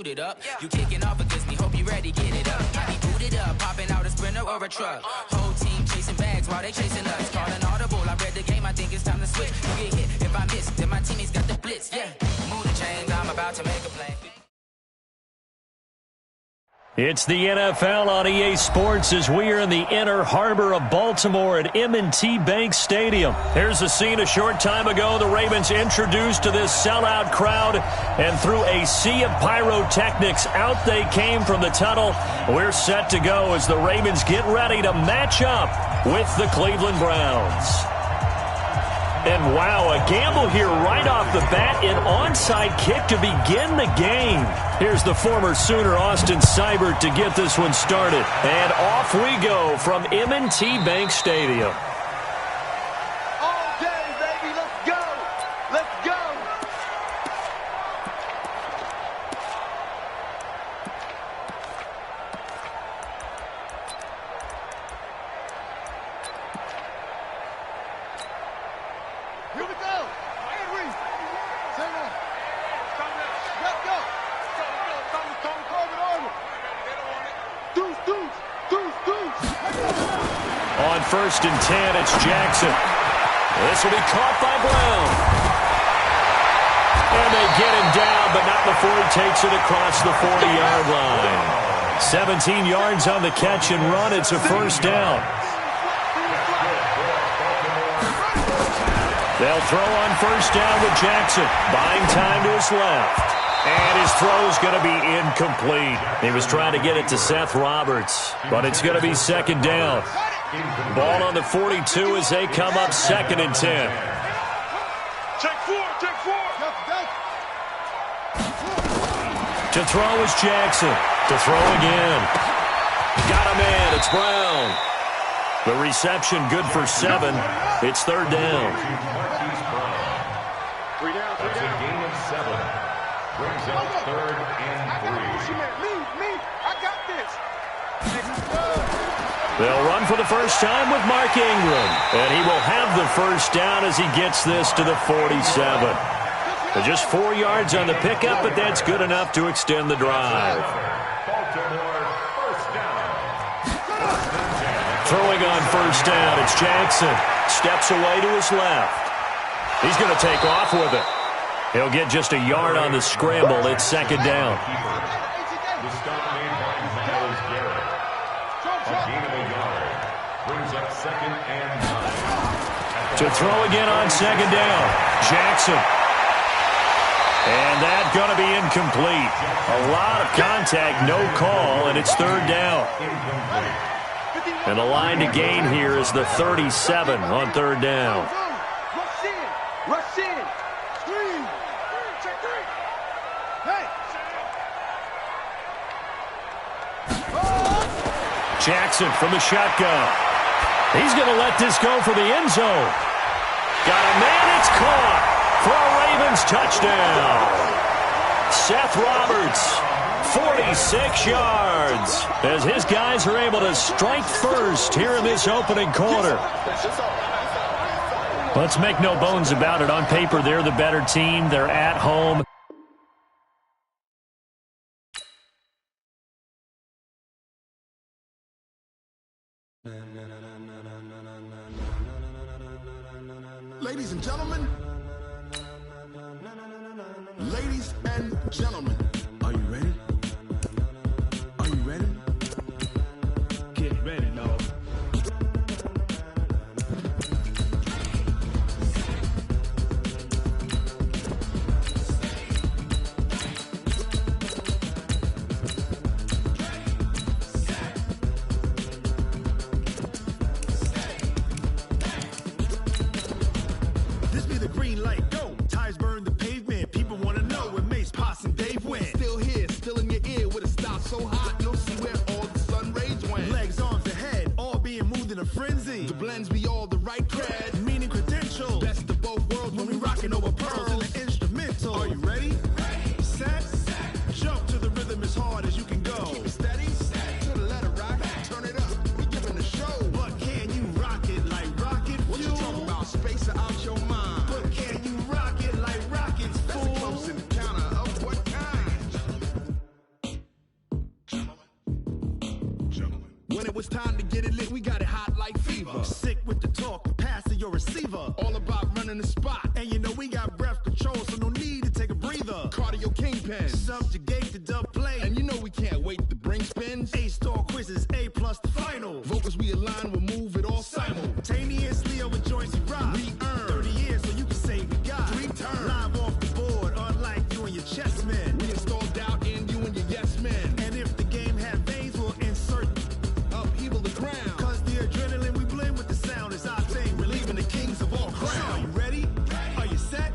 suited up. You kicking off against me, hope you ready, get it up. I be booted up, popping out a Sprinter or a truck. Whole team chasing bags while they chasing us. Calling audible, I read the game, I think it's time to switch. You get hit if I miss, then my teammates got the blitz, yeah. Move the chains, I'm about to make a play. It's the NFL on EA Sports as we are in the inner harbor of Baltimore at M&T Bank Stadium. Here's a scene a short time ago. The Ravens introduced to this sellout crowd, and through a sea of pyrotechnics, out they came from the tunnel. We're set to go as the Ravens get ready to match up with the Cleveland Browns. And wow, a gamble here right off the bat, an onside kick to begin the game. Here's the former Sooner, Austin Seibert, to get this one started. And off we go from M&T Bank Stadium. All day, baby, let's go. Let's go. Here we go. Henry. Say that. Let's go. Deuce, deuce, deuce, deuce. On 1st and 10, it's Jackson. This will be caught by Brown. And they get him down, but not before he takes it across the 40-yard line. 17 yards on the catch and run. It's a first down. They'll throw on first down with Jackson. Buying time to his left. And his throw's going to be incomplete. He was trying to get it to Seth Roberts, but it's going to be second down. Ball on the 42 as they come up 2nd and 10. Take four. To throw is Jackson. To throw again. Got a man. It's Brown. The reception good for 7. It's 3rd down. That's a gain of 7. Brings up 3rd and 3. I got this. They'll run for the first time with Mark Ingram. And he will have the first down as he gets this to the 47. Just 4 yards on the pickup, but that's good enough to extend the drive. Baltimore, first down. Throwing on first down, it's Jackson. Steps away to his left. He's going to take off with it. He'll get just a yard on the scramble. It's 2nd down. The stop made by Myles Garrett. A gain of a yard. Brings up 2nd and 9. To throw again on 2nd down. Jackson. And that's going to be incomplete. A lot of contact, no call, and it's 3rd down. And the line to gain here is the 37 on 3rd down. Rush in. Screen. Check 3. Hey. Jackson from the shotgun. He's going to let this go for the end zone. Got a man, it's caught for a Ravens touchdown. Seth Roberts, 46 yards, as his guys are able to strike first here in this opening quarter. Let's make no bones about it. On paper, they're the better team. They're at home. Ladies and gentlemen. Ladies and gentlemen. Are you ready? Are you ready? Get ready, dog. This be the green light, go. Tires burn the pavement. People want to know where Mace, Potts, and Dave went. Still here, still in your ear with a stop so hot, you'll see where all the sun rays went. Legs, arms, and head, all being moved in a frenzy. The blends be all the right cred, meaning credentials. Best of both worlds when we rockin' over pearls in the instrumental. Are you ready? Set. Jump to the rhythm as hard as you can go. Keep it steady. To the letter rock. Turn it up. We giving the show. But can you rock it like rocket fuel? What you talking about? Space out your mind. But can you rock it like rockets, fool? That's a close encounter of what kind? it's time to get it lit, we got it hot like fever. Sick with the talk, the pass to your receiver. All about running the spot. And you know we got breath control, so no need to take a breather. Cardio kingpin, subjugate the dub play. And you know we can't wait to bring spins. A-star quizzes, A+ the final. Vocals we align, we'll move it all simultaneously over joints and rock. We earn 30 years, so you can say we got 3 turns. Live off the board, unlike you and your chess men. We install doubt in you and your yes men. And if the game had veins, we'll insert upheaval the ground. Cause the adrenaline we blend with the sound is our thing. Relieving the kings of all crowns. Are you ready? Are you set?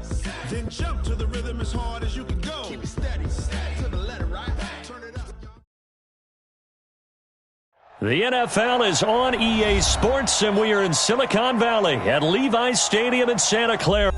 Then jump to the rhythm as hard as you can go. Keep it steady, to the letter, right? Turn it up. The NFL is on EA Sports, and we are in Silicon Valley at Levi's Stadium in Santa Clara.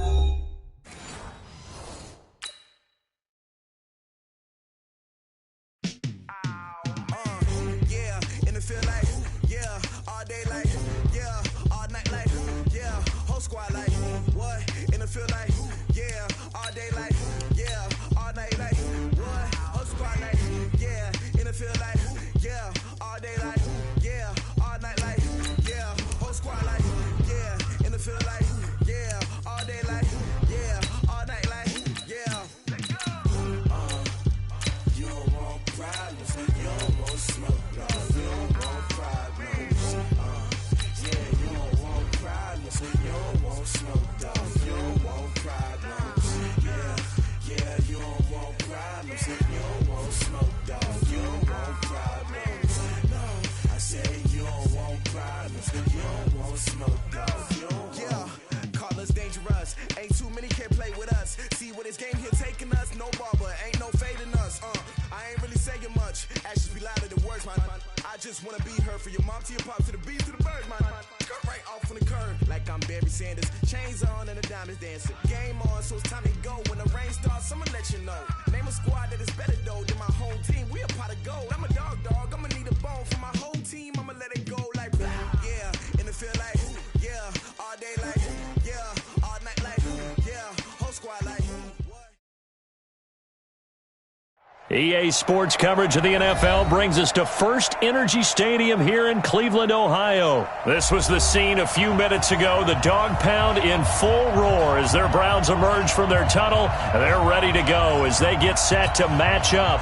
EA Sports coverage of the NFL brings us to First Energy Stadium here in Cleveland, Ohio. This was the scene a few minutes ago. The dog pound in full roar as their Browns emerge from their tunnel. They're ready to go as they get set to match up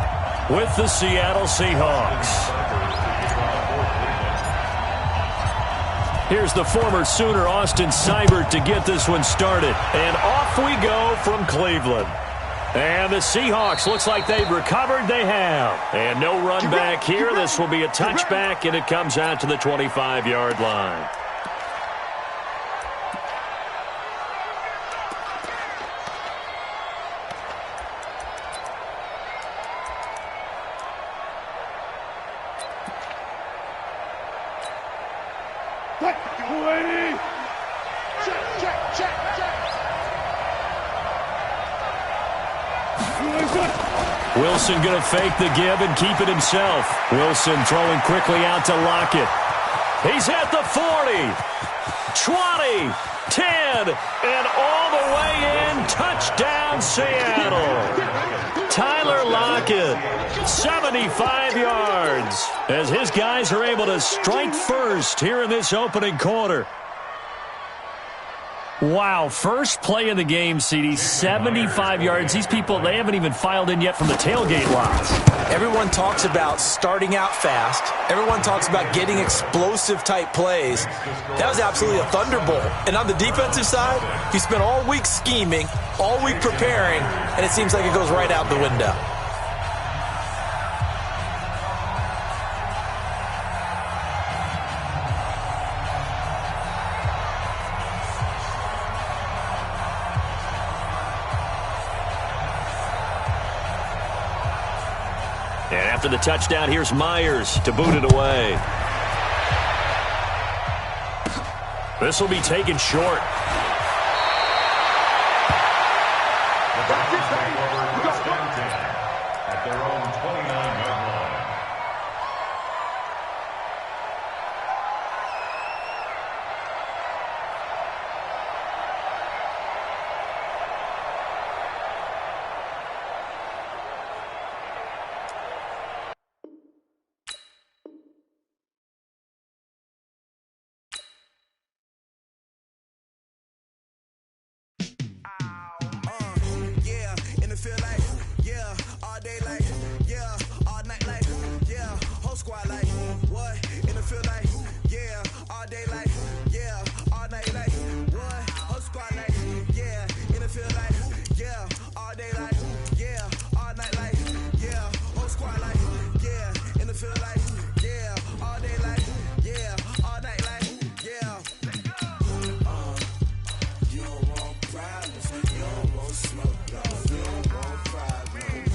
with the Seattle Seahawks. Here's the former Sooner, Austin Seibert, to get this one started. And off we go from Cleveland. And the Seahawks, looks like they've recovered. They have. And no run back here. This will be a touchback, and it comes out to the 25-yard line. Wilson going to fake the give and keep it himself. Wilson throwing quickly out to Lockett. He's at the 40, 20, 10, and all the way in. Touchdown, Seattle. Tyler Lockett, 75 yards, as his guys are able to strike first here in this opening quarter. Wow, first play of the game, CD, 75 yards. These people, they haven't even filed in yet from the tailgate lots. Everyone talks about starting out fast. Everyone talks about getting explosive-type plays. That was absolutely a thunderbolt. And on the defensive side, he spent all week scheming, all week preparing, and it seems like it goes right out the window. And after the touchdown, here's Myers to boot it away. This will be taken short. At their own 29-yard line. feel like, yeah, all day like, yeah, all night like, what? Whole squad like, yeah, in the field like, yeah, all day like, yeah, all night like, yeah, whole squad like, yeah, in the field like, yeah, all day like, yeah, all night like, yeah. You don't want problems, you don't want smoke, no, you don't want problems.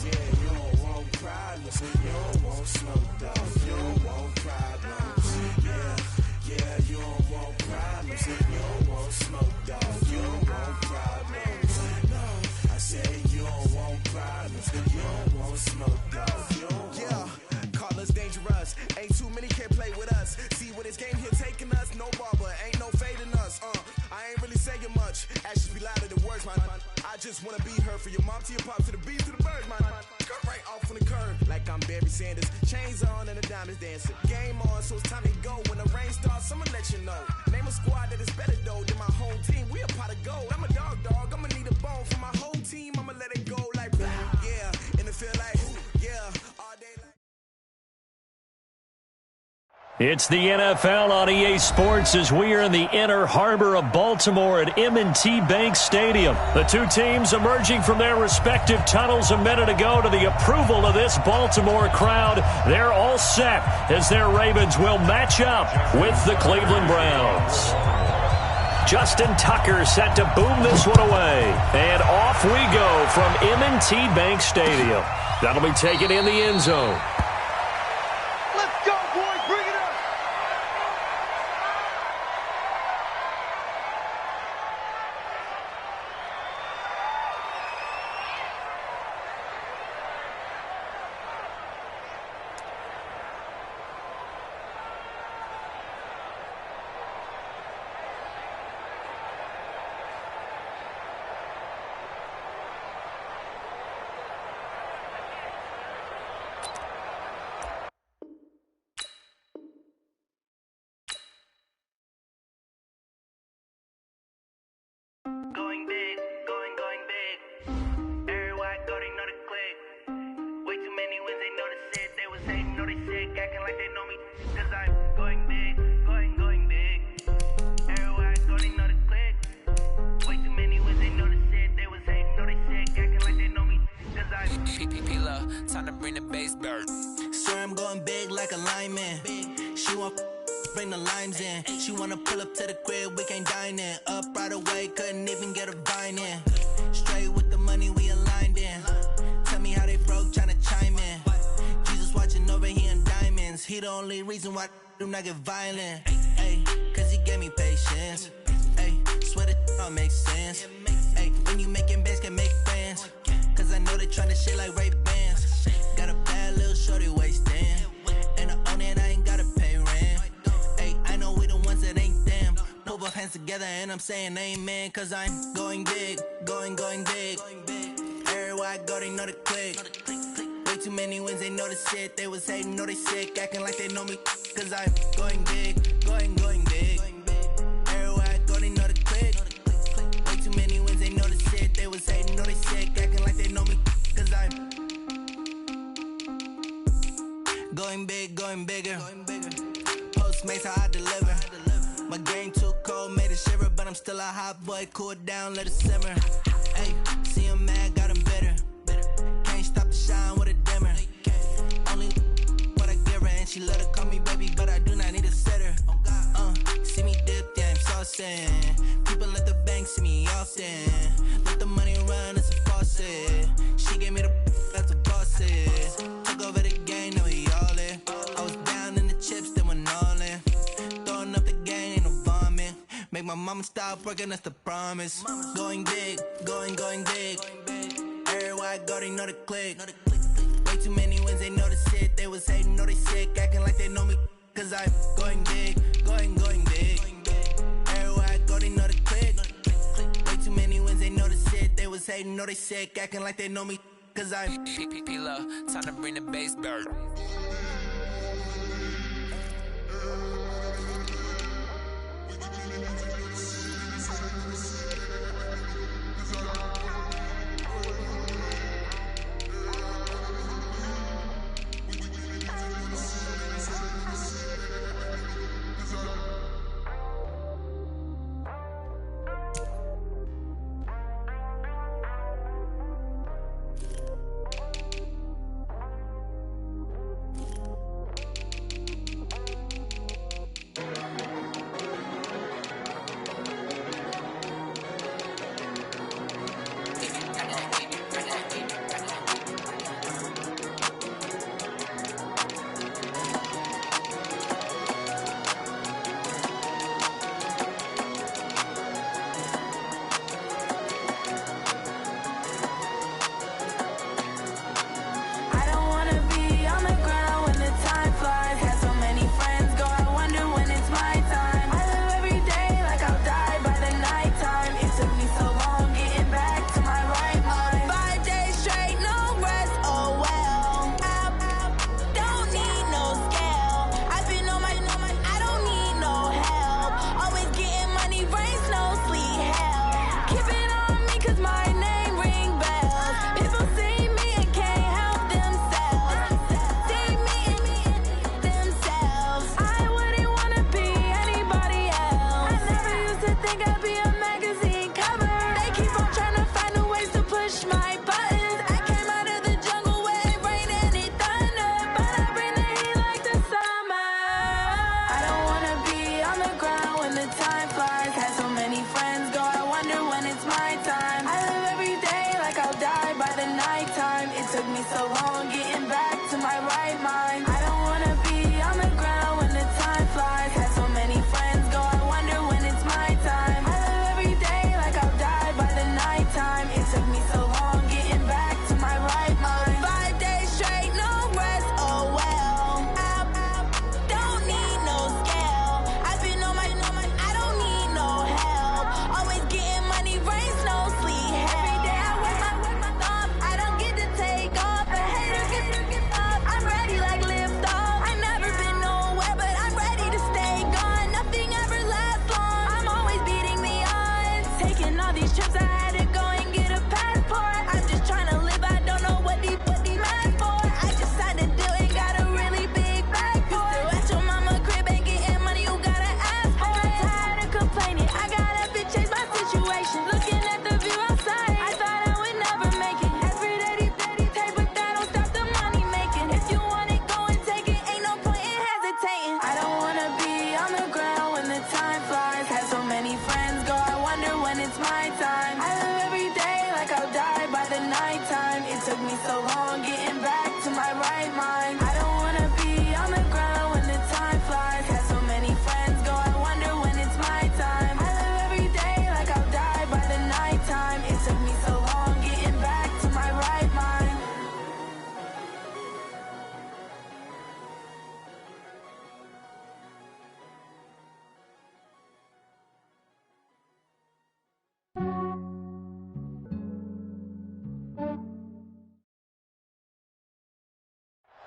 Yeah, you don't want problems, you don't want smoke, dog, you don't want problems. Yeah, you don't want problems, you don't want smoke, dog, you don't want problems. No, I said you don't want problems, you don't want smoke, dog, you don't want. Yeah, call us dangerous, ain't too many can play with us. See where this game here taking us, no barber, ain't no fading us. I ain't really saying much, actions be louder than words, man. I just wanna be heard for your mom to your pop to the beat to the bird, man. Cut right off on the curb, like I'm Barry Sanders. Chains on and the diamonds dancing. Game on, so it's time to go. When the rain starts, I'ma let you know. Name a squad that is better though than my home team. We a pot of gold. I'm a dog, I'ma need a bone for my whole team. I'ma let it go like, yeah, in the field like, yeah, all day like. It's the NFL on EA Sports as we are in the inner harbor of Baltimore at M&T Bank Stadium. The two teams emerging from their respective tunnels a minute ago to the approval of this Baltimore crowd. They're all set as their Ravens will match up with the Cleveland Browns. Justin Tucker set to boom this one away. And off we go from M&T Bank Stadium. That'll be taken in the end zone. Let's go, boys. Bring it up. Going big, going big. Everywhere I go, they know the click. Way too many wins, they know the shit. They was hating, know they sick, acting like they know me. Cause I'm going big, going big. Everywhere I go, they know the click. Way too many wins, they know the shit. They was hating, know they sick, acting like they know me. Cause I'm PPP, time to bring the bass bird. Swear I'm going big like a lineman. She want bring the limes in. She wanna pull up to the crib, we can't dine in. Up right away, couldn't even get a vine in. Straight with the money, we aligned in. Tell me how they broke, tryna chime in. Jesus watching over here in diamonds. He the only reason why I do not get violent. Ay, cause he gave me patience. Ay, swear that all makes sense. Ay, when you making bands, can make friends. Cause I know they tryna shit like Ray-Bans. Got a bad little shorty wasting. And I own it, I ain't gotta pay rent. Ay, I know we the ones that ain't them. Put both hands together and I'm saying amen. Cause I'm going big, going big. Everywhere I go, they know the click. Way too many wins, they know the shit. They was hating, know they sick, acting like they know me. Cause I'm going big, going big. Everywhere I go, they know the click. Way too many wins, they know the shit. They was hating, know they sick, acting like they know me. Cause I'm going big, going bigger. Postmates, how I deliver. My game too cold, made it shiver, but I'm still a hot boy. Cool down, let it simmer. Hey, see him mad, got him bitter. Can't stop the shine with a dimmer. Only what I give her, and she let her call me baby, but I do not need a sitter. See me dip, yeah, I'm saucing. People at the bank see me often. Let the money run, it's a faucet. She gave me the that's a boss is. Took over the game, now we all in. I was down in the chips, then went all in. Throwing up the game, ain't no vomit. Make my mama stop working, that's the promise. Going big, going big. Everywhere I go, they know the click. Way too many wins, they know the shit. They was hating, know they sick, acting like they know me. Cause I'm going big, going big. Everywhere I go, they know the click. Way too many wins, they know the shit. They was hating, know they sick, acting like they know me. Cause I'm PPP, time to bring the bass bird.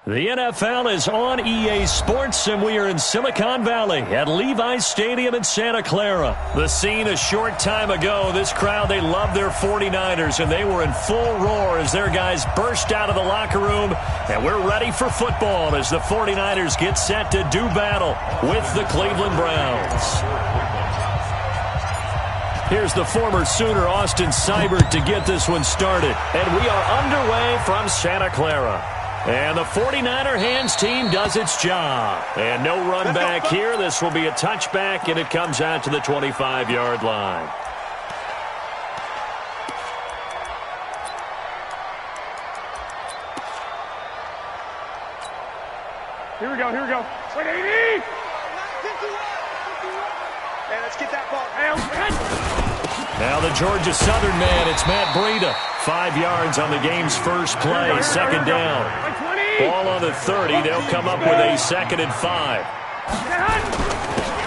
The NFL is on EA Sports, and we are in Silicon Valley at Levi's Stadium in Santa Clara. The scene a short time ago, this crowd, they love their 49ers, and they were in full roar as their guys burst out of the locker room, and we're ready for football as the 49ers get set to do battle with the Cleveland Browns. Here's the former Sooner, Austin Seibert, to get this one started, and we are underway from Santa Clara. And the 49er hands team does its job. And no run back here. This will be a touchback, and it comes out to the 25-yard line. Here we go. 180! Hey, let's get that ball. Now the Georgia Southern man, it's Matt Breida. 5 yards on the game's first play, second down. Ball on the 30, they'll come up with a 2nd and 5.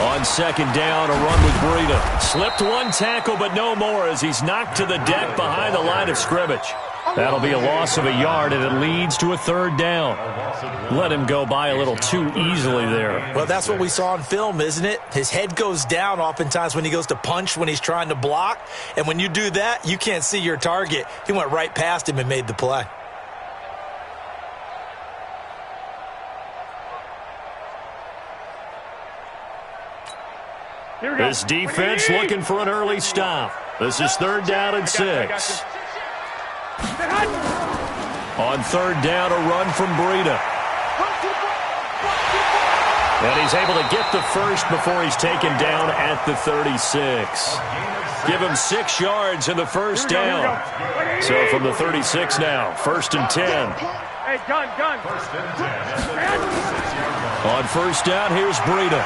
On second down, a run with Breida. Slipped one tackle, but no more as he's knocked to the deck behind the line of scrimmage. That'll be a loss of a yard, and it leads to a 3rd down. Let him go by a little too easily there. Well, that's what we saw on film, isn't it? His head goes down oftentimes when he goes to punch, when he's trying to block. And when you do that, you can't see your target. He went right past him and made the play. This defense looking for an early stop. This is 3rd down and 6. On 3rd down, a run from Breida. And he's able to get the first before he's taken down at the 36. Give him 6 yards in the first down. So from the 36 now, 1st and 10. Hey, gun. On 1st down, here's Breida.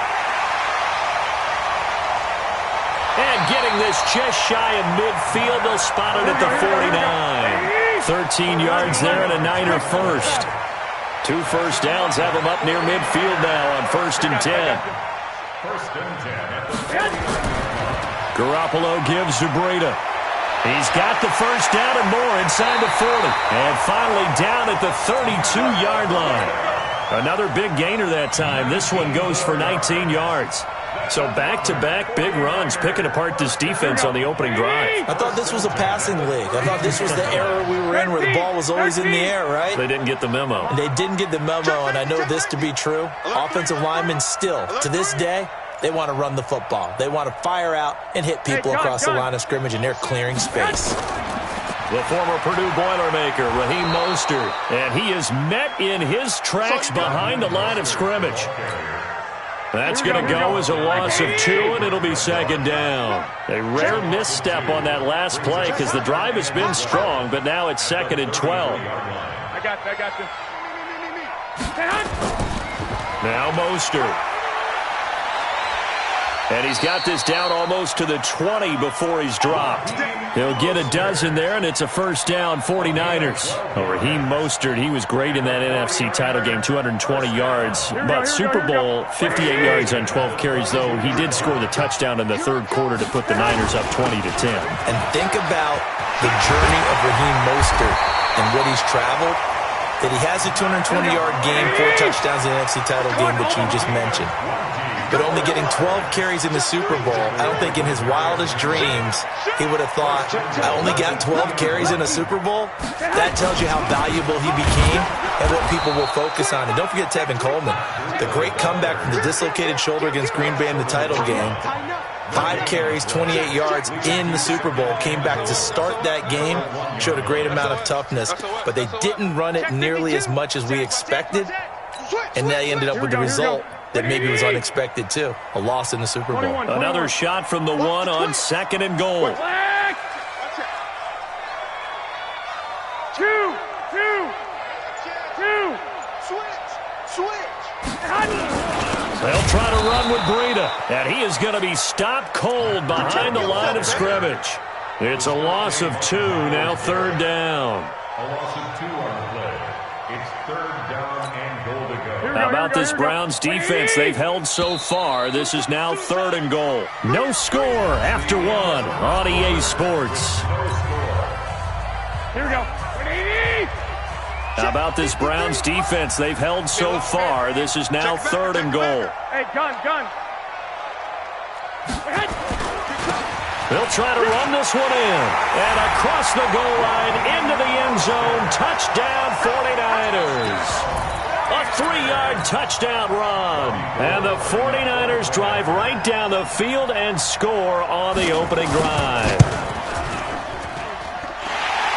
And getting this just shy of midfield, they'll spot it at the 49. 13 yards there and a Niner first. 2 first downs have them up near midfield now on 1st and 10. Garoppolo gives to Breida. He's got the first down and more inside the 40. And finally down at the 32-yard line. Another big gainer that time. This one goes for 19 yards. So back-to-back big runs, picking apart this defense on the opening drive. I thought this was a passing league. I thought this was the era we were in where the ball was always in the air, right? They didn't get the memo. They didn't get the memo, and I know this to be true. Offensive linemen still, to this day, they want to run the football. They want to fire out and hit people across the line of scrimmage, and they're clearing space. The former Purdue Boilermaker, Raheem Mostert, and he is met in his tracks behind the line of scrimmage. That's going to go as a loss of 2, and it'll be 2nd down. A rare misstep on that last play because the drive has been strong, but now it's 2nd and 12. I got you. Now Mostert. And he's got this down almost to the 20 before he's dropped. He'll get a dozen there, and it's a 1st down, 49ers. Raheem Mostert, he was great in that NFC title game, 220 yards. But Super Bowl, 58 yards on 12 carries, though. He did score the touchdown in the 3rd quarter to put the Niners up 20-10. And think about the journey of Raheem Mostert and what he's traveled. That he has a 220-yard game, 4 touchdowns in the NFC title game that you just mentioned. But only getting 12 carries in the Super Bowl, I don't think in his wildest dreams he would have thought, I only got 12 carries in a Super Bowl? That tells you how valuable he became and what people will focus on. And don't forget Tevin Coleman, the great comeback from the dislocated shoulder against Green Bay in the title game. 5 carries, 28 yards in the Super Bowl, came back to start that game, showed a great amount of toughness, but they didn't run it nearly as much as we expected, and they ended up with the result that maybe was unexpected too, a loss in the Super Bowl. Another shot from the 1 on 2nd and goal. 2. They'll try to run with Breida, and he is going to be stopped cold behind the line of scrimmage. It's a loss of 2, now 3rd down. A loss of 2 on the play. It's 3rd down and goal to go. How about this Browns defense they've held so far? This is now 3rd and goal. No score after 1 on EA Sports. Here we go. 180. How about this Browns defense? They've held so far. This is now 3rd and goal. Hey, gun. They'll try to run this one in. And across the goal line, into the end zone. Touchdown, 49ers. A 3-yard touchdown run. And the 49ers drive right down the field and score on the opening drive.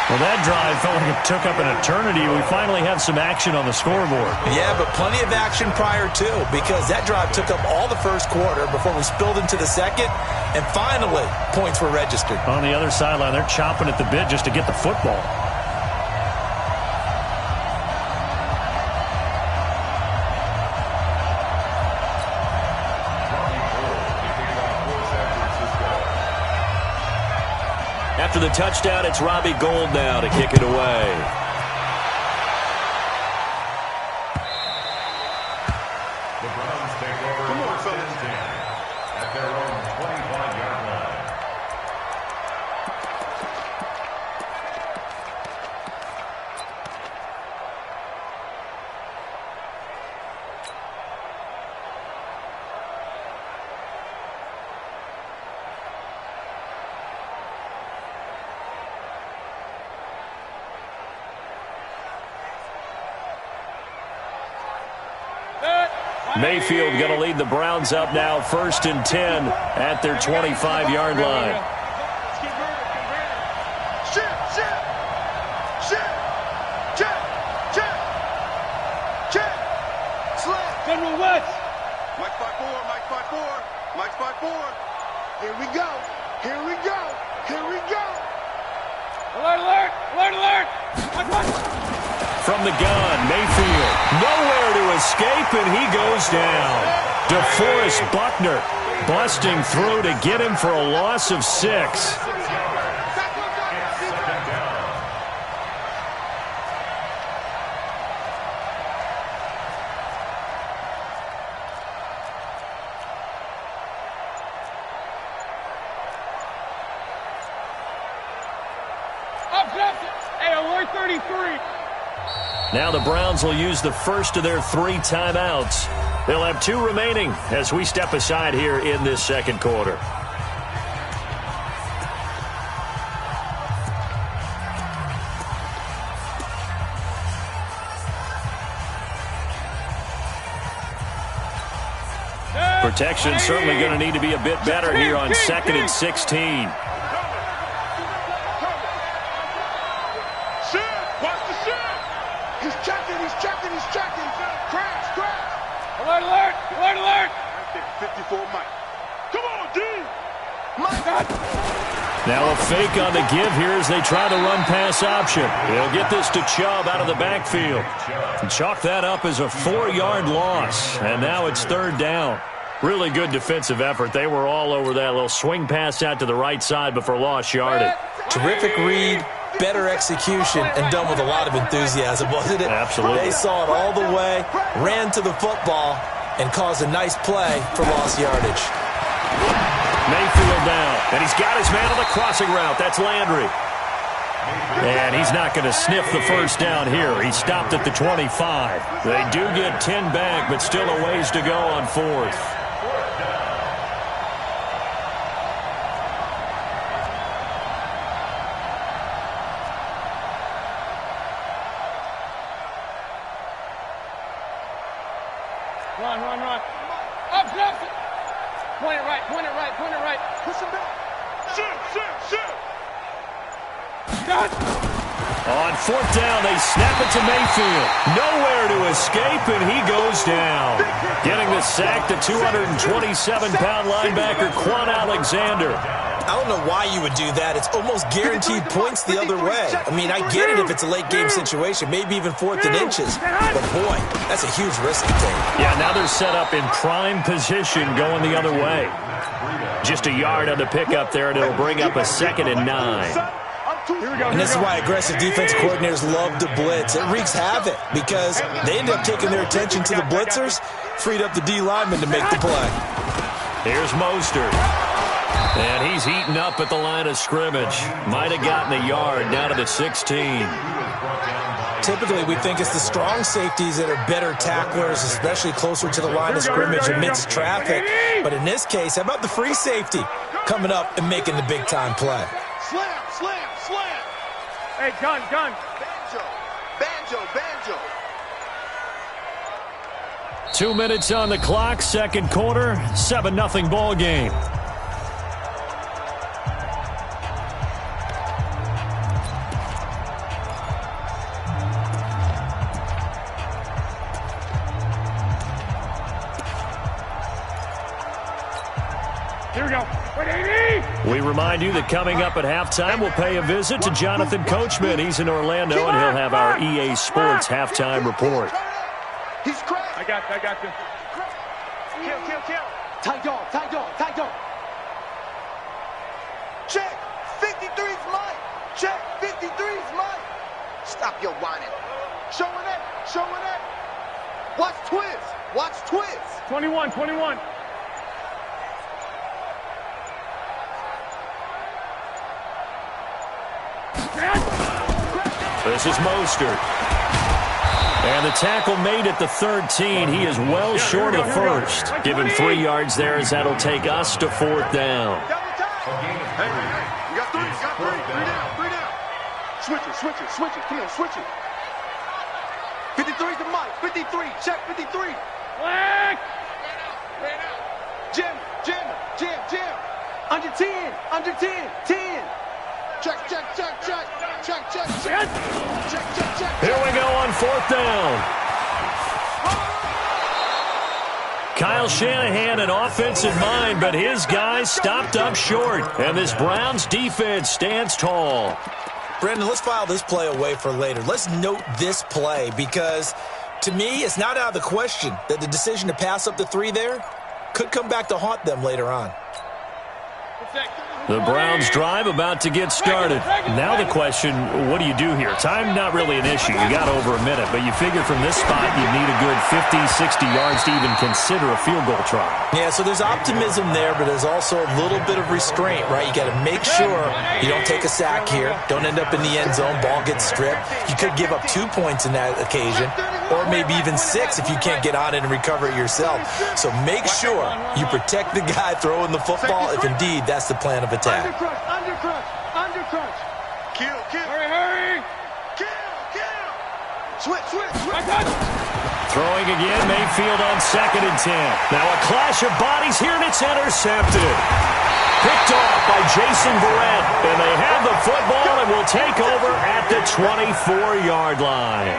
Well, that drive felt like it took up an eternity. We finally have some action on the scoreboard. Yeah, but plenty of action prior to, because that drive took up all the first quarter before we spilled into the second, and finally, points were registered. On the other sideline, they're chomping at the bit just to get the football. After the touchdown, it's Robbie Gould now to kick it away. The Browns take over 1st and 10 at their own 25-yard line. Mayfield going to lead the Browns up now 1st and 10 at their 25-yard line. General West. Mike 5-4. Here we go. Alert. From the gun, Mayfield, nowhere to escape, and he goes down. DeForest Buckner busting through to get him for a loss of 6. Hey, alert 33. Now the Browns will use the first of their 3 timeouts. They'll have 2 remaining as we step aside here in this second quarter. Protection certainly going to need to be a bit better here on 2nd and 16. Alert. 54 Mike. Come on, D. Mike. Now a fake on the give here as they try to run pass option. They'll get this to Chubb out of the backfield. And chalk that up as a 4-yard loss. And now it's 3rd down. Really good defensive effort. They were all over that little swing pass out to the right side before lost yardage. Terrific read, better execution, and done with a lot of enthusiasm, wasn't it? Absolutely. They saw it all the way, ran to the football, and caused a nice play for lost yardage. Mayfield down, and he's got his man on the crossing route. That's Landry. And he's not going to sniff the first down here. He stopped at the 25. They do get 10 back, but still a ways to go on 4th. Run. Up. Point it right. Push him back. Shoot. On 4th down, they snap it to Mayfield. Nowhere to escape, and he goes down. Getting the sack, the 227-pound linebacker, Quan Alexander. I don't know why you would do that. It's almost guaranteed points the other way. I mean, I get it if it's a late-game situation, maybe even 4th and inches. But, boy, that's a huge risk to take. Yeah, now they're set up in prime position going the other way. Just a yard on the pickup there, and it'll bring up a 2nd and 9. And this is why aggressive defensive coordinators love to blitz. It wreaks havoc because they end up taking their attention to the blitzers, freed up the D lineman to make the play. Here's Mostert. And he's heating up at the line of scrimmage. Might have gotten a yard down to the 16. typically we think it's the strong safeties that are better tacklers, especially closer to the line of scrimmage amidst traffic. But in this case, how about the free safety coming up and making the big-time play? Slam, slam, slam. Hey, gun. Banjo. 2 minutes on the clock, second quarter, 7-0 ball game. Here we go. We remind you that coming up at halftime, we'll pay a visit to Jonathan Coachman. He's in Orlando, and he'll have our EA Sports halftime report. He's cracked. I got you. Kill. Tight dog. Check. 53's mine. Check. 53's mine. Stop your whining. Showing it. Watch Twiz. 21. This is Mostert. And the tackle made at the 13. He is well short of the first. Give him 3 yards there as that'll take us to fourth down. Hey, you got three. 3 down. Switch it. Come on, switch it. 53's the mic. 53. Check 53. Flag! Jim. Under 10. 10. Check. Here we go on fourth down. Kyle Shanahan an offensive mind, but his guys stopped up short. And this Browns defense stands tall. Brandon, let's file this play away for later. Let's note this play because, to me, it's not out of the question that the decision to pass up the 3 there could come back to haunt them later on. The Browns drive about to get started. Now the question, what do you do here? Time not really an issue. You got over a minute, but you figure from this spot you need a good 50, 60 yards to even consider a field goal try. Yeah, so there's optimism there, but there's also a little bit of restraint, right? You got to make sure you don't take a sack here. Don't end up in the end zone. Ball gets stripped. You could give up 2 points in that occasion, or maybe even 6 if you can't get on it and recover it yourself. So make sure you protect the guy throwing the football if indeed that's the plan of attack. Undercrunch. Kill. Hurry. Kill. Switch. Throwing again, Mayfield on 2nd and 10. Now a clash of bodies here, and it's intercepted. Picked off by Jason Verrett, and they have the football and will take over at the 24-yard line.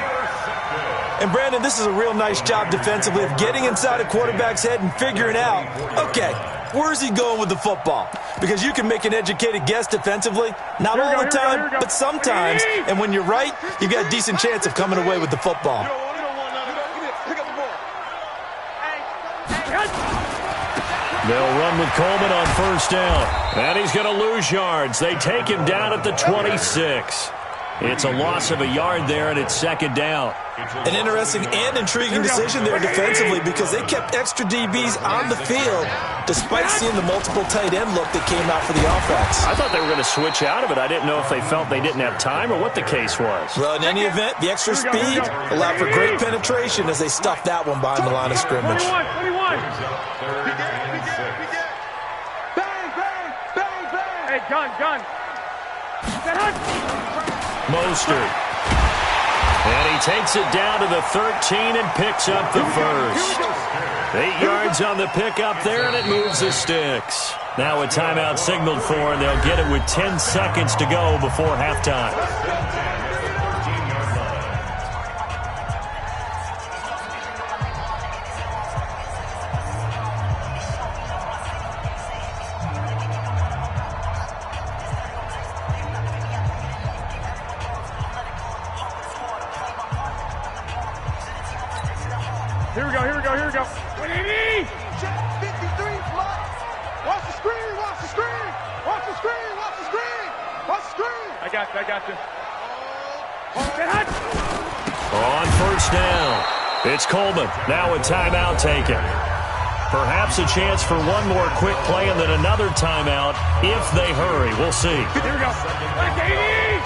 And, Brandon, this is a real nice job defensively of getting inside a quarterback's head and figuring out, okay, where's he going with the football? Because you can make an educated guess defensively. Not all the time, but sometimes. And when you're right, you've got a decent chance of coming away with the football. They'll run with Coleman on first down. And he's going to lose yards. They take him down at the 26. It's a loss of a yard there, and it's 2nd down. An interesting and intriguing decision there defensively because they kept extra DBs on the field despite seeing the multiple tight end look that came out for the offense. I thought they were going to switch out of it. I didn't know if they felt they didn't have time or what the case was. Well, in any event, the extra speed allowed for great penetration as they stuffed that one behind the line of scrimmage. 21. Bang. Hey, gun. Mostert. And he takes it down to the 13 and picks up the first. 8 yards on the pickup there, and it moves the sticks. Now a timeout signaled for, and they'll get it with 10 seconds to go before halftime. Here we go. 180! Check 53's mine. Watch the screen. I got you. On first down, it's Coleman. Now a timeout taken. Perhaps a chance for one more quick play and then another timeout if they hurry. We'll see. Here we go. 180!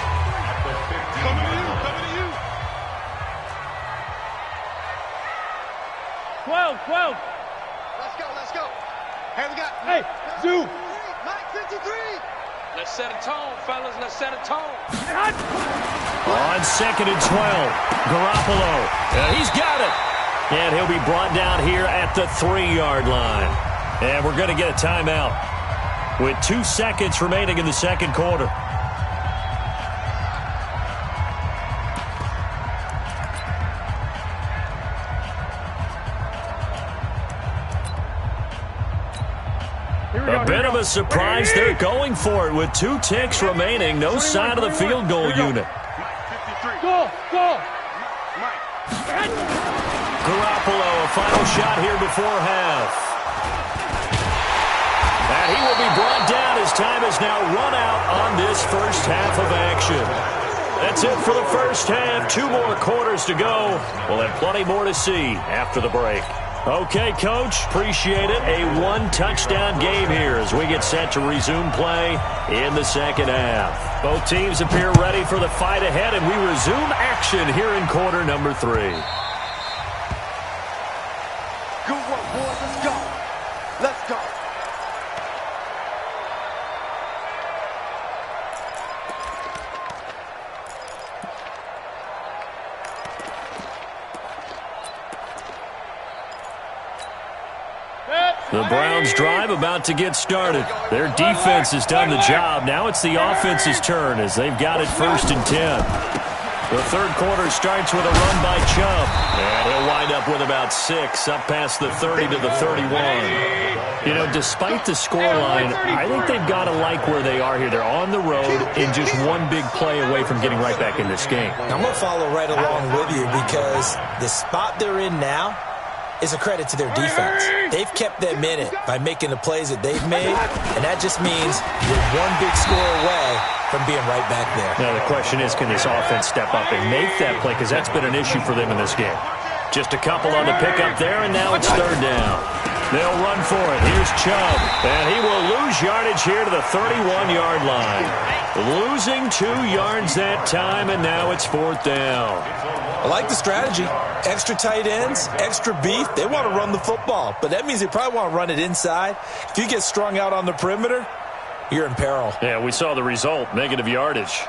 Coming to you. 12. Let's go. Hey, we got. Hey, Zoo. Mike 53. Let's set a tone, fellas. Let's set a tone. On 2nd and 12, Garoppolo. He's got it. And he'll be brought down here at the 3-yard line. And we're going to get a timeout with 2 seconds remaining in the second quarter. A bit of a surprise. They're going for it with 2 ticks remaining. No sign of the field goal unit. Go. Garoppolo, a final shot here before half. And he will be brought down as time has now run out on this first half of action. That's it for the first half. 2 more quarters to go. We'll have plenty more to see after the break. Okay, Coach, appreciate it. A 1-touchdown game here as we get set to resume play in the second half. Both teams appear ready for the fight ahead, and we resume action here in quarter number 3. Good work, boys. Let's go. The Browns drive about to get started. Their defense has done the job. Now it's the offense's turn as they've got it 1st and 10. The third quarter starts with a run by Chubb. And he'll wind up with about 6, up past the 30 to the 31. You know, despite the scoreline, I think they've got to like where they are here. They're on the road and just one big play away from getting right back in this game. I'm going to follow right along with you because the spot they're in now is a credit to their defense. They've kept them in it by making the plays that they've made, and that just means you're one big score away from being right back there. Now the question is, can this offense step up and make that play? Because that's been an issue for them in this game. Just a couple on the pickup there, and now it's 3rd down. They'll run for it. Here's Chubb, and he will lose yardage here to the 31-yard line. Losing 2 yards that time, and now it's 4th down. I like the strategy. Extra tight ends, extra beef. They want to run the football, but that means they probably want to run it inside. If you get strung out on the perimeter, you're in peril. Yeah, we saw the result, negative yardage.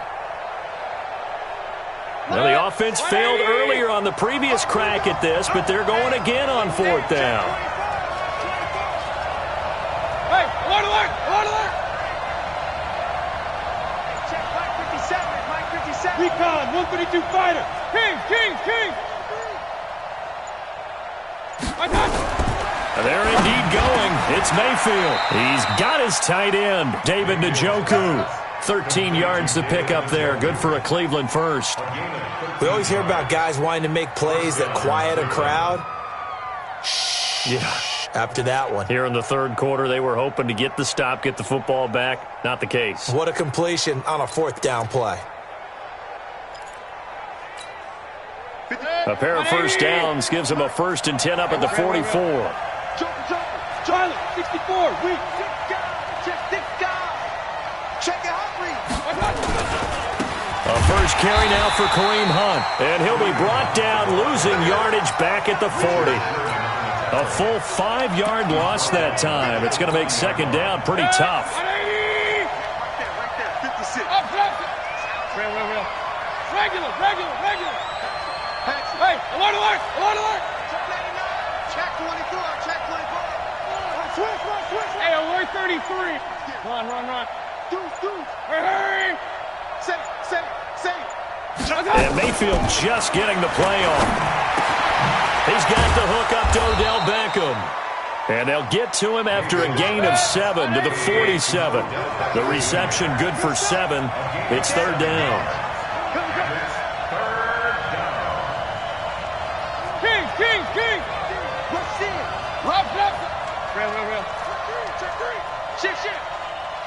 Well, the offense failed earlier on the previous crack at this, but they're going again on 4th down. Hey, alert! Check Mike 57. Recon, 132 fighter. King. They're indeed going. It's Mayfield. He's got his tight end, David Njoku. 13 yards to pick up there. Good for a Cleveland first. We always hear about guys wanting to make plays that quiet a crowd. Yeah. After that one. Here in the third quarter, they were hoping to get the stop, get the football back. Not the case. What a completion on a 4th down play. A pair of first downs gives them a 1st and 10 up at the 44. Charlie, 64, weak. Check it hungry. A first carry now for Kareem Hunt. And he'll be brought down, losing yardage back at the 40. A full 5-yard loss that time. It's going to make 2nd down pretty tough. Right there, 56. Real. Regular. Hey, alert! Check 24. Switch. Hey, alert 33. Run. Deuce. Hey. Say. And Mayfield just getting the play on. He's got the hook up to Odell Beckham. And they'll get to him after a gain of 7 to the 47. The reception good for 7. It's 3rd down. King. Let's see it. Rob. Real.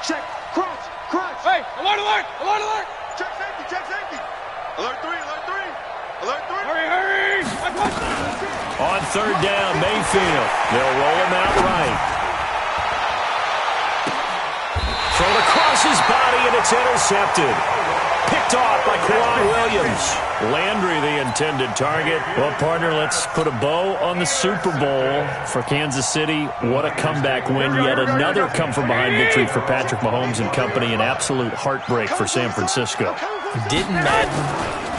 Check. Crunch. Hey, alert! Check safety. Alert 3. Hurry! On 3rd down, Mayfield. They'll roll him out right. Thrown across his body, and it's intercepted. picked off by Kawhi Williams. Landry, the intended target. Well, partner, let's put a bow on the Super Bowl for Kansas City. What a comeback win. Yet another come-from-behind victory for Patrick Mahomes and company. An absolute heartbreak for San Francisco. Didn't Madden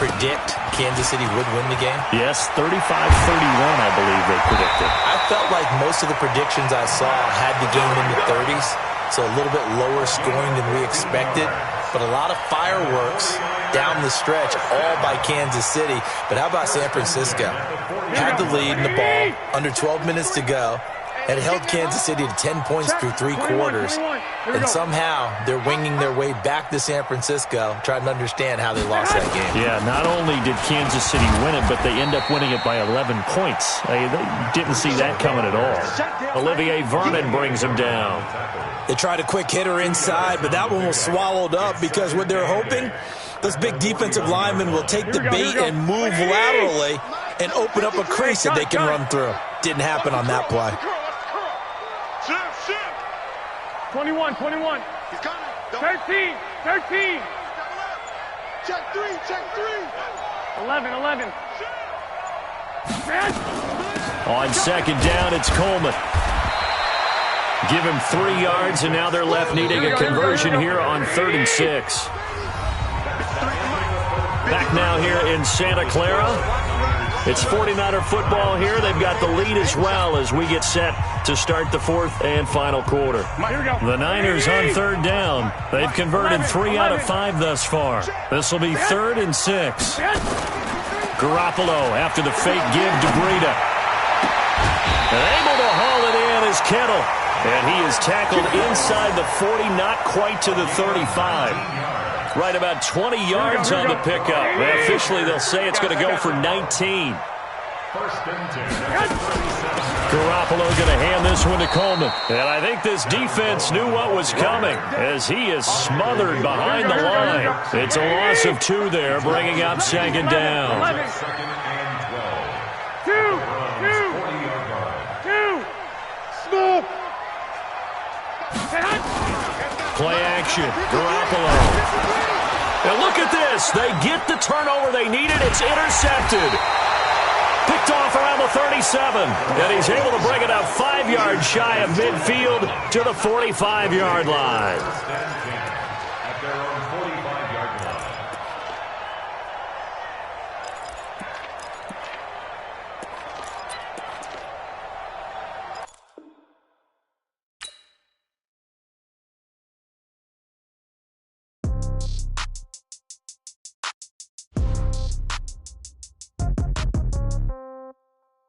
predict Kansas City would win the game? Yes, 35-31, I believe they predicted. I felt like most of the predictions I saw had the game in the 30s, so a little bit lower scoring than we expected. But a lot of fireworks down the stretch, all by Kansas City. But how about San Francisco? Had the lead in the ball, under 12 minutes to go, and held Kansas City to 10 points through 3 quarters. And somehow they're winging their way back to San Francisco, trying to understand how they lost that game. Yeah, not only did Kansas City win it, but they end up winning it by 11 points. They didn't see that coming at all. Olivier Vernon brings him down. They tried a quick hitter inside, but that one was swallowed up because what they're hoping, those big defensive linemen will take the bait and move laterally and open up a crease that they can run through. Didn't happen on that play. 21. He's coming. 13. Check three. 11. On second down, it's Coleman. Give him 3 yards, and now they're left needing a conversion here on 3rd and 6. Back now here in Santa Clara. It's 49er football here. They've got the lead as well as we get set to start the 4th and final quarter. The Niners on 3rd down. They've converted 3 out of 5 thus far. This will be 3rd and 6. Garoppolo after the fake give to Breida. And able to haul it in is Kittle. And he is tackled inside the 40, not quite to the 35. Right about 20 yards on the pickup. Well, officially, they'll say it's going to go for 19. Garoppolo going to hand this one to Coleman. And I think this defense knew what was coming as he is smothered behind the line. It's a loss of 2 there, bringing up 2nd down. 2. Small. Play action. Garoppolo. And look at this. They get the turnover they needed. It's intercepted. Picked off around the 37. And he's able to bring it up 5 yards shy of midfield to the 45-yard line. At their own 45-yard line.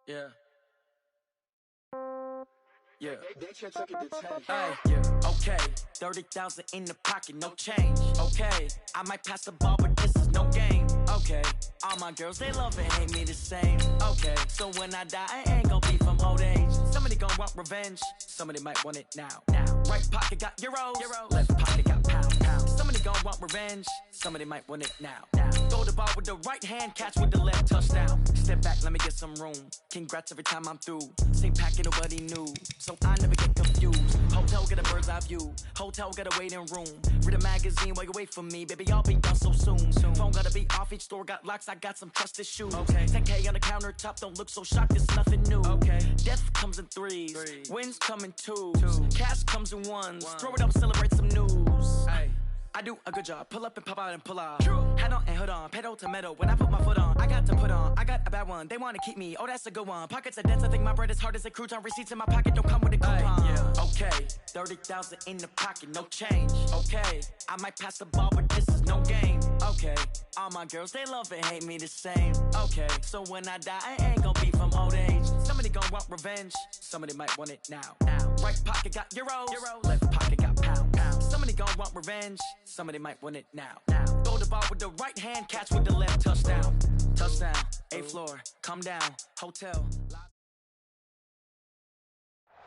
Yeah. Okay. 30,000 in the pocket, no change. Okay. I might pass the ball, but this is no game. Okay. All my girls, they love and hate me the same. Okay. So when I die, I ain't gonna be from old age. Somebody gonna want revenge. Somebody might want it now. Right pocket got euros. Left pocket got pounds. Somebody gonna want revenge. Somebody might want it now. Throw the ball with the right hand, catch with the left, touchdown. Step back, let me get some room. Congrats every time I'm through. Same packet, nobody knew. So I never get confused. Hotel get a bird's eye view. Hotel get a waiting room. Read a magazine while you wait for me. Baby, I'll be done so soon. Phone gotta be off, each store got locks. I got some trusted shoes. Okay. 10K on the countertop, don't look so shocked, it's nothing new. Okay. Death comes in threes. Wins come in twos. Cash comes in ones. Throw it up, celebrate some news. Ay. I do a good job. Pull up and pop out and pull out. Head on and hood on. Pedal to metal. When I put my foot on, I got to put on. I got a bad one. They want to keep me. Oh, that's a good one. Pockets are dense. I think my bread is hard as a crouton. Receipts in my pocket don't come with a coupon. Okay. 30,000 in the pocket. No change. Okay. I might pass the ball, but this is no game. Okay. All my girls, they love and hate me the same. Okay. So when I die, I ain't gonna be from old age. Somebody gonna want revenge. Somebody might want it now. Right pocket got euros. Left pocket got pounds. Somebody gonna want revenge. Somebody might want it now. Throw the ball with the right hand, catch with the left, touchdown. Touchdown, 8th floor, come down, hotel.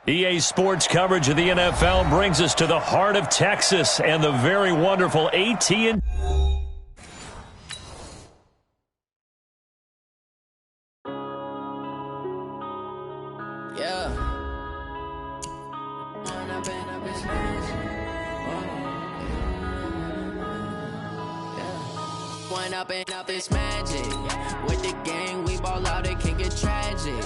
EA Sports coverage of the NFL brings us to the heart of Texas and the very wonderful AT&T. going up and up, it's magic. With the gang, we ball out, it can get tragic.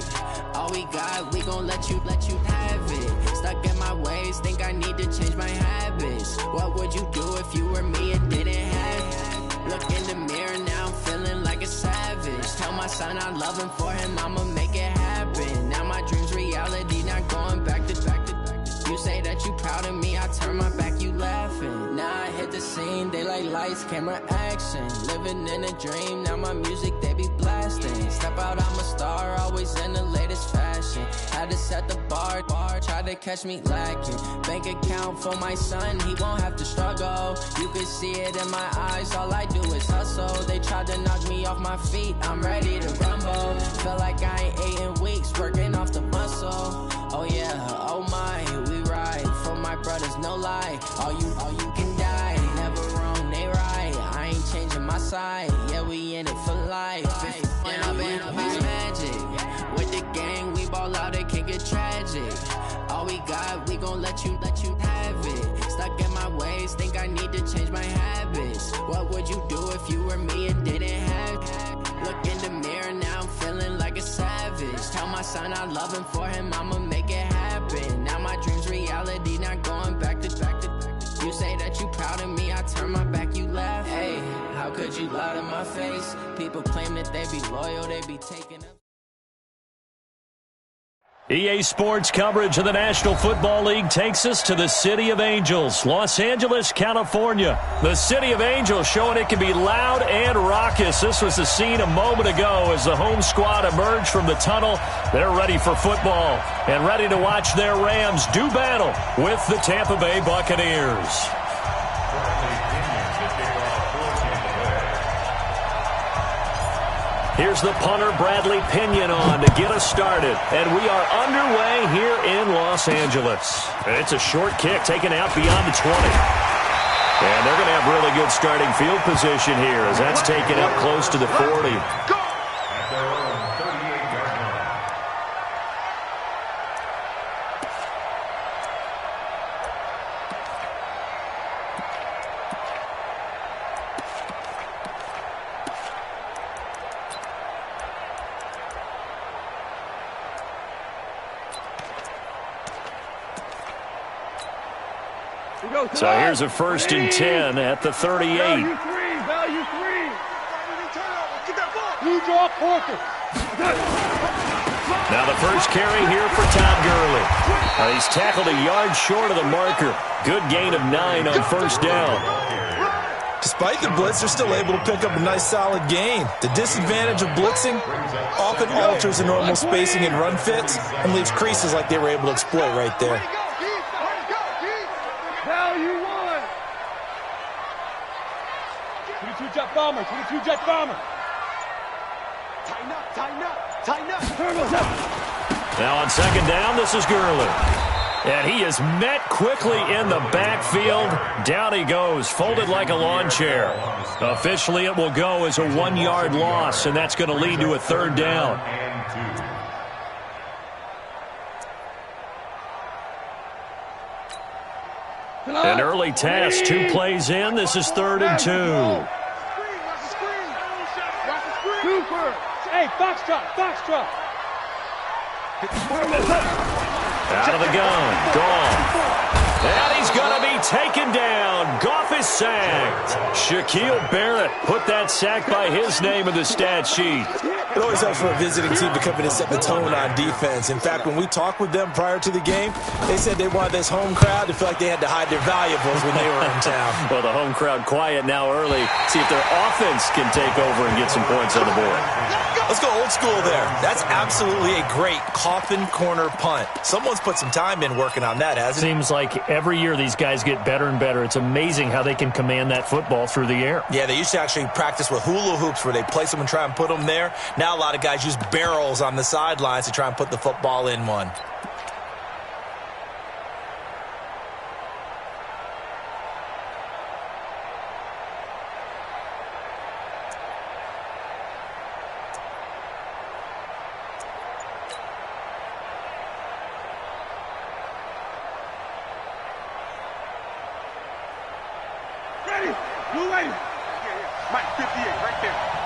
All we got, we gon' let you have it. Stuck in my ways, think I need to change my habits. What would you do if you were me and didn't have it? Look in the mirror, now I'm feeling like a savage. Tell my son I love him, for him I'ma make it happen. Now my dream's reality, not going back to. You say that you proud of me, I turn my back, you laughing. Now I hit the scene, they like lights, camera, action. Living in a dream, now my music, they be blasting. Step out, I'm a star, always in the latest fashion. Had to set the bar, try to catch me lacking. Bank account for my son, he won't have to struggle. You can see it in my eyes, all I do is hustle. They tried to knock me off my feet, I'm ready to rumble. Feel like I ain't ate in weeks, working off the muscle. Oh yeah, oh my, we ride for my brothers, no lie. All you can die, never wrong, they right. I ain't changing my side, yeah, we in it for life. And up it's magic. With the gang, we ball out, it can get tragic. All we got, we gon' let you have it. Stuck in my ways, think I need to change my habits. What would you do if you were me and didn't have it? Look in the mirror, now I'm feeling like a savage. Tell my son I love him, for him I'ma make it happen. Now my dream's reality, not going back to. You say that you proud of me, I turn my back, you laugh. Hey, how could you lie to my face? People claim that they be loyal, they be taking up. EA Sports coverage of the National Football League takes us to the City of Angels, Los Angeles, California. The City of Angels showing it can be loud and raucous. This was the scene a moment ago as the home squad emerged from the tunnel. They're ready for football and ready to watch their Rams do battle with the Tampa Bay Buccaneers. Here's the punter, Bradley Pinion, on to get us started. And we are underway here in Los Angeles. It's a short kick taken out beyond the 20. And they're going to have really good starting field position here as that's taken up close to the 40. So here's a 1st and 10 at the 38. Value 3. You draw Porter. Now the first carry here for Todd Gurley. He's tackled a yard short of the marker. Good gain of 9 on 1st down. Despite the blitz, they're still able to pick up a nice solid gain. The disadvantage of blitzing often alters the normal spacing and run fits and leaves creases like they were able to exploit right there. Value 1. 22 jet bomber. Tighten up. Turbo's up. Now on 2nd down, this is Gurley. And he is met quickly in the backfield. Down he goes, folded like a lawn chair. Officially, it will go as a 1-yard loss, and that's going to lead to a 3rd down. An early task, 2 plays in. This is 3rd and 2. Cooper. Hey, Foxtrot. Out of the gun, Goff. And he's going to be taken down. Goff is sacked. Shaquille Barrett put that sack by his name in the stat sheet. It always helps for a visiting team to come in and set the tone on defense. In fact, when we talked with them prior to the game, they said they wanted this home crowd to feel like they had to hide their valuables when they were in town. Well, the home crowd quiet now early. See if their offense can take over and get some points on the board. Let's go old school there. That's absolutely a great coffin corner punt. Someone's put some time in working on that, hasn't it? Seems like every year these guys get better and better. It's amazing how they can command that football through the air. Yeah, they used to actually practice with hula hoops where they place them and try and put them there. Now a lot of guys use barrels on the sidelines to try and put the football in one. Mike, 58, right there.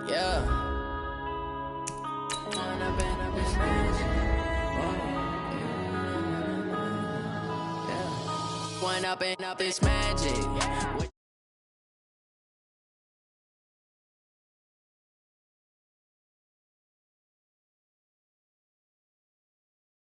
Yeah. One up and up, it's magic.